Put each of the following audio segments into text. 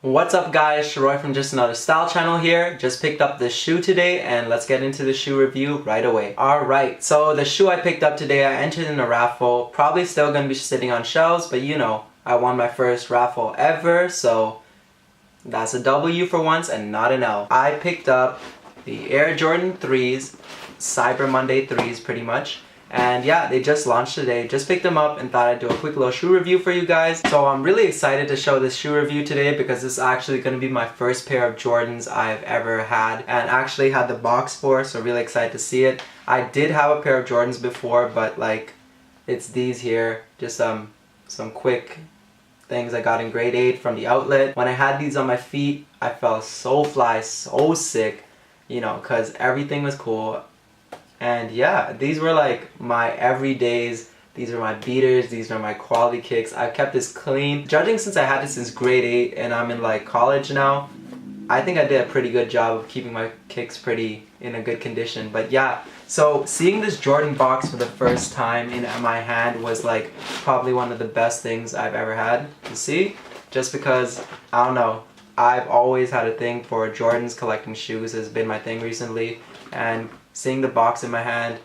What's up guys, Sharoy from Just Another Style channel here. Just picked up this shoe today and let's get into the shoe review right away. Alright, so the shoe I picked up today, I entered in a raffle. Probably still going to be sitting on shelves, but you know, I won my first raffle ever, so that's a W for once and not an L. I picked up the Air Jordan 3s, Cyber Monday 3s pretty much. And yeah, they just launched today. Just picked them up and thought I'd do a quick little shoe review for you guys. So I'm really excited to show this shoe review today because this is actually going to be my first pair of Jordans I've ever had and actually had the box for, so really excited to see it. I did have a pair of Jordans before, but like it's these here, just some quick things I got in grade 8 from the outlet. When I had these on my feet, I felt so fly, so sick, you know, because everything was cool. And yeah, these were like my everydays. These are my beaters, these are my quality kicks. I've kept this clean. Judging since I had it since grade 8 and I'm in like college now, I think I did a pretty good job of keeping my kicks pretty in a good condition. But yeah, so seeing this Jordan box for the first time in my hand was like probably one of the best things I've ever had to see. Just because, I don't know, I've always had a thing for Jordans. Collecting shoes has been my thing recently, and seeing the box in my hand,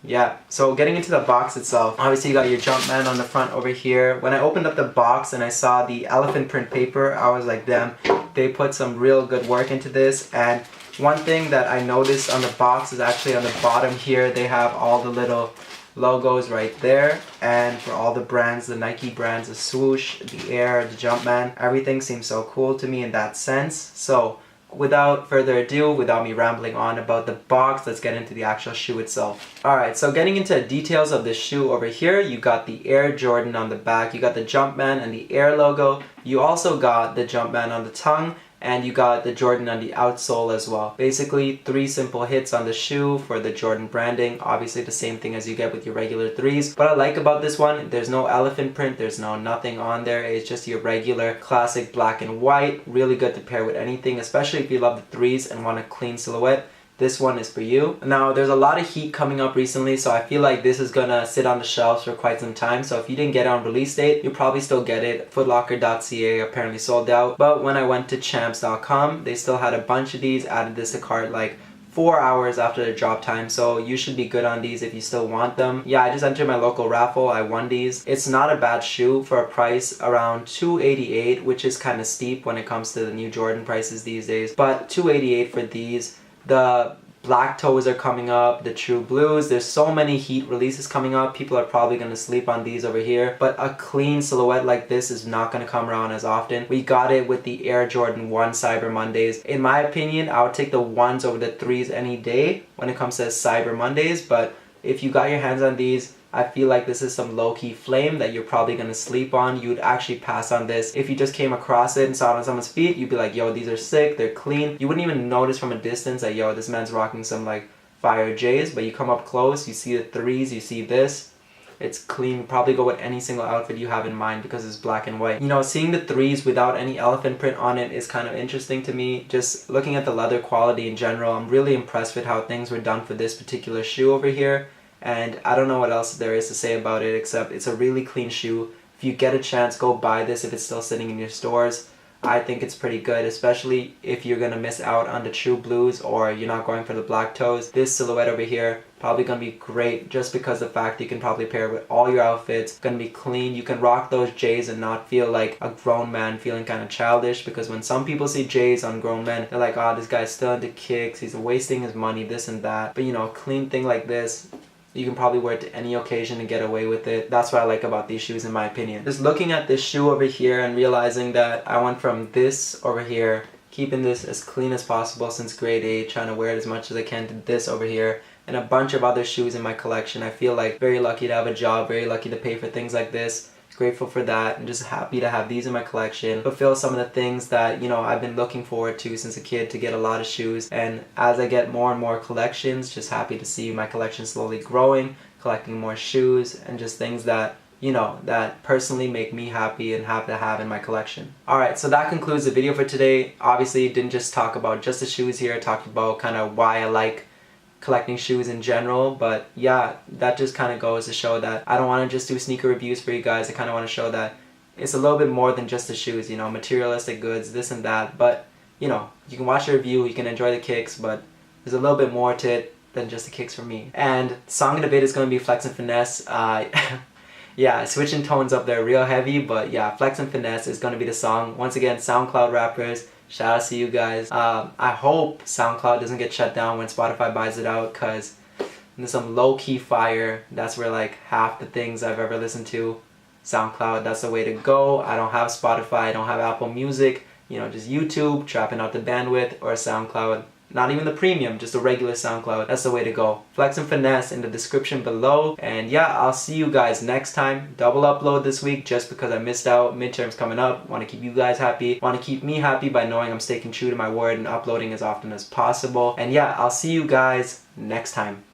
yeah. So getting into the box itself, obviously you got your Jumpman on the front over here. When I opened up the box and I saw the elephant print paper, I was like, damn, they put some real good work into this. And one thing that I noticed on the box is actually on the bottom here, they have all the little logos right there, and for all the brands, the Nike brands, the swoosh, the Air, the Jumpman, everything seems so cool to me in that sense. So without further ado, without me rambling on about the box, let's get into the actual shoe itself. Alright, so getting into the details of this shoe over here, you got the Air Jordan on the back, you got the Jumpman and the Air logo, you also got the Jumpman on the tongue, and you got the Jordan on the outsole as well. Basically, 3 simple hits on the shoe for the Jordan branding. Obviously the same thing as you get with your regular 3s. What I like about this one, there's no elephant print, there's nothing on there. It's just your regular classic black and white. Really good to pair with anything, especially if you love the 3s and want a clean silhouette. This one is for you. Now, there's a lot of heat coming up recently, so I feel like this is gonna sit on the shelves for quite some time. So if you didn't get it on release date, you'll probably still get it. Footlocker.ca apparently sold out. But when I went to champs.com, they still had a bunch of these, added this to cart like 4 hours after the drop time, so you should be good on these if you still want them. Yeah, I just entered my local raffle, I won these. It's not a bad shoe for a price around $288, which is kind of steep when it comes to the new Jordan prices these days, but $288 for these. The black toes are coming up, the true blues. There's so many heat releases coming up. People are probably going to sleep on these over here, but a clean silhouette like this is not going to come around as often. We got it with the Air Jordan 1 Cyber Mondays. In my opinion, I would take the 1s over the 3s any day when it comes to Cyber Mondays, but if you got your hands on these, I feel like this is some low-key flame that you're probably going to sleep on. You would actually pass on this. If you just came across it and saw it on someone's feet, you'd be like, yo, these are sick, they're clean. You wouldn't even notice from a distance that, yo, this man's rocking some like fire J's, but you come up close, you see the 3s, you see this. It's clean. Probably go with any single outfit you have in mind because it's black and white. You know, seeing the 3s without any elephant print on it is kind of interesting to me. Just looking at the leather quality in general, I'm really impressed with how things were done for this particular shoe over here. And I don't know what else there is to say about it except it's a really clean shoe. If you get a chance, go buy this if it's still sitting in your stores. I think it's pretty good, especially if you're gonna miss out on the true blues or you're not going for the black toes. This silhouette over here probably gonna be great just because the fact you can probably pair it with all your outfits. Gonna be clean. You can rock those J's and not feel like a grown man feeling kind of childish, because when some people see J's on grown men, they're like, oh, this guy's still into kicks, he's wasting his money, this and that. But you know, a clean thing like this, you can probably wear it to any occasion and get away with it. That's what I like about these shoes in my opinion. Just looking at this shoe over here and realizing that I went from this over here, keeping this as clean as possible since grade 8, trying to wear it as much as I can, to this over here, and a bunch of other shoes in my collection. I feel like very lucky to have a job, very lucky to pay for things like this. Grateful for that, and just happy to have these in my collection. Fulfill some of the things that, you know, I've been looking forward to since a kid, to get a lot of shoes. And as I get more and more collections, just happy to see my collection slowly growing, collecting more shoes, and just things that, you know, that personally make me happy and happy to have in my collection. Alright, so that concludes the video for today. Obviously, didn't just talk about just the shoes here, I talked about kind of why I like collecting shoes in general, but yeah, that just kind of goes to show that I don't want to just do sneaker reviews for you guys. I kind of want to show that it's a little bit more than just the shoes, you know, materialistic goods, this and that. But, you know, you can watch the review, you can enjoy the kicks, but there's a little bit more to it than just the kicks for me. And song of the bit is going to be Flex and Finesse. Yeah, switching tones up there real heavy, but yeah, Flex and Finesse is going to be the song. Once again, SoundCloud rappers, shout out to you guys. I hope SoundCloud doesn't get shut down when Spotify buys it out, because there's some low-key fire. That's where like half the things I've ever listened to. SoundCloud, that's the way to go. I don't have Spotify, I don't have Apple Music, you know, just YouTube, trapping out the bandwidth, or SoundCloud. Not even the premium, just a regular SoundCloud. That's the way to go. Flex and Finesse in the description below. And yeah, I'll see you guys next time. Double upload this week just because I missed out. Midterms coming up. Want to keep you guys happy. Want to keep me happy by knowing I'm sticking true to my word and uploading as often as possible. And yeah, I'll see you guys next time.